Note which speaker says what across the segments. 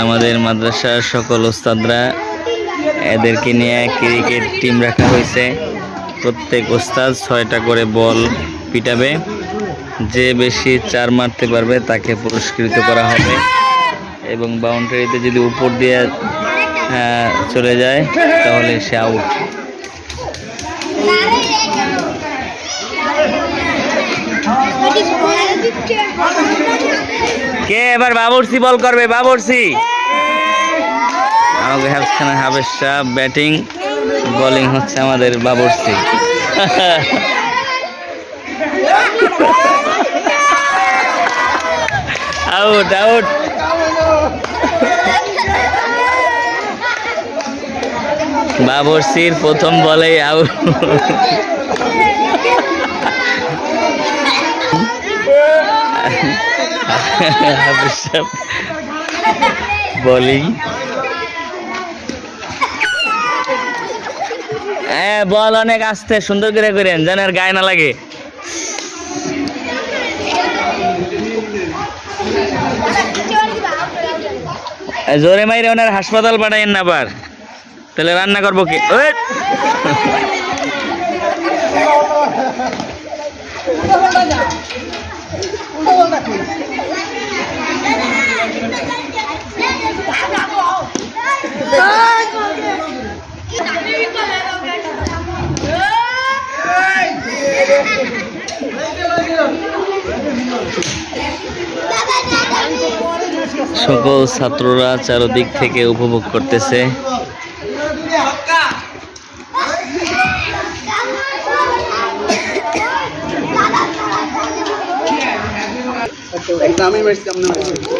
Speaker 1: আমাদের মাদ্রাসার সকল ওস্তাদরা এদেরকে নিয়ে ক্রিকেট টিম রাখা হয়েছে। প্রত্যেক ওস্তাদ 6টা করে বল পিটাবে, যে বেশি 4 মারতে পারবে তাকে পুরস্কৃত করা হবে এবং বাউন্ডারিতে যদি উপর দিয়ে চলে যায় তাহলে সে আউট। কে এবার বাবরসি বল করবে? বাবরসি আমাকে হাফেজ সাহেব ব্যাটিং, বোলিং হচ্ছে আমাদের বাবরসি। Out out. বাবরসির প্রথম বলেই আউট। বোলিং, বল অনেক আস্তে সুন্দর করে করেন যেন আর গায়ে না লাগে। জোরে মাইরে ওনার হাসপাতাল পাঠাইন না, আবার তাহলে রান্না করবো কি? সকল ছাত্ররা চারদিক থেকে উপভোগ করতেছে।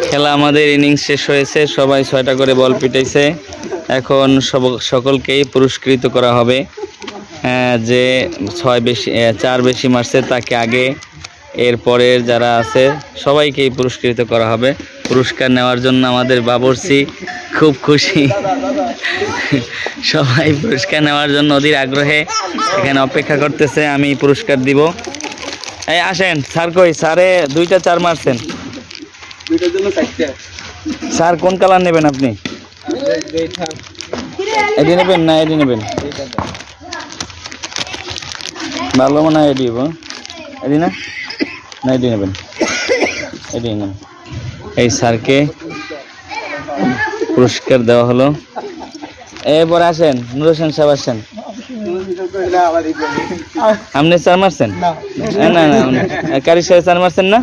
Speaker 1: খেলা আমাদের ইনিংস শেষ হয়েছে, সবাই 6টা করে বল পিটাইছে। এখন সকলকেই পুরস্কৃত করা হবে। যে 4 বেশি মারছে তাকে আগে, এরপরের যারা আছে সবাইকেই পুরস্কৃত করা হবে। পুরস্কার নেওয়ার জন্য আমাদের বাবরসি খুব খুশি। সবাই পুরস্কার নেওয়ার জন্য অধীর আগ্রহে এখানে অপেক্ষা করতেছে। আমি পুরস্কার দিব। এই আসেন, স্যার কই? স্যারে 2টা 4 মারছেন। স্যার কোন কালার নেবেন আপনি? এডি নেবেন না এডি নেবেন? ভালো মনে হয় এডি। এডি না না এডি নেবেন? এডি নেন। এই স্যারকে পুরস্কার দেওয়া হলো। এরপর আসেন নুর হোসেন সাহেব, আসেন। আপনি 4 মারছেন? না না কারি সাহেব 4 মারছেন না?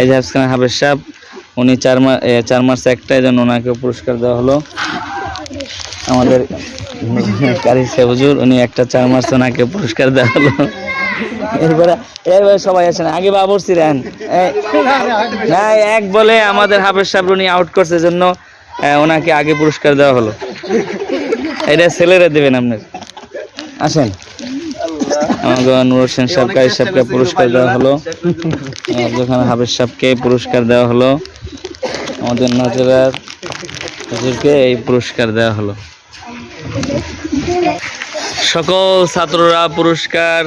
Speaker 1: এই যে হাফেজ সাহেব, উনি 4 মারছে একটা, এই জন্য ওনাকে পুরস্কার দেওয়া হলো। আমাদের কারি সাহেব হুজুর, উনি একটা 4 মারছে, ওনাকে পুরস্কার দেওয়া হলো। এরপরে সবাই আসেন, আগে বাবরসি দেন। না, এক বলে আমাদের হাফেজ সাহেব উনি আউট করছে, জন্য ওনাকে আগে পুরস্কার দেওয়া হলো। এটা ছেলেরা দেবেন আপনার। আসেন, আমাকে নুর হোসেন সাহেব, কারি সাহেবকে পুরস্কার দেওয়া হলো। যখন হাফেজ সাহেবকে পুরস্কার দেওয়া হলো, আমাদের নজরাত হুজুরকে এই পুরস্কার দেওয়া হলো। সকল ছাত্ররা পুরস্কার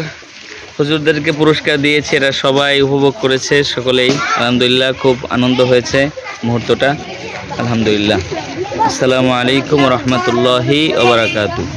Speaker 1: হুজুরদেরকে পুরস্কার দিয়েছে, এরা সবাই উপভোগ করেছে। সকলেই আলহামদুলিল্লাহ, খুব আনন্দ হয়েছে মুহূর্তটা। আলহামদুলিল্লাহ। আসসালামু আলাইকুম ওয়া রাহমাতুল্লাহি ওয়া বারাকাতুহু।